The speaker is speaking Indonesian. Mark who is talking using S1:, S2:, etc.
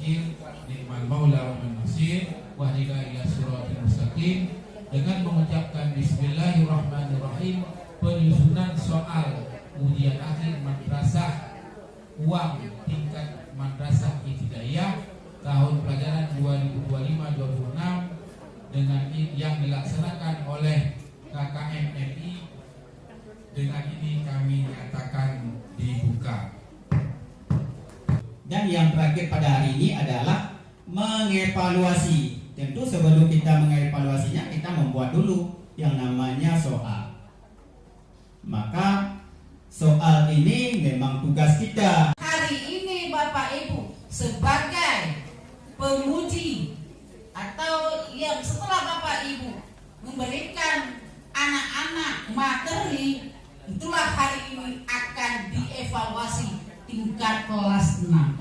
S1: wakil, ni'mal maula wa man nasir, wahdina ila siratal mustaqim. Dengan mengucapkan bismillahirrahmanirrahim, penyusunan soal ujian akhir madrasah uang tingkat madrasah ibtidaiyah tahun pelajaran 2025-2026 dengan yang dilaksanakan oleh KKM MI. Dengan ini kami nyatakan dibuka.
S2: Dan yang terakhir pada hari ini adalah mengevaluasi. Tentu sebelum kita mengevaluasinya, kita membuat dulu yang namanya soal. Maka soal ini memang tugas kita.
S3: Hari ini Bapak Ibu sebagai penguji atau yang setelah Bapak Ibu memberikan anak-anak materi, itulah hari ini akan dievaluasi tingkat kelas 6.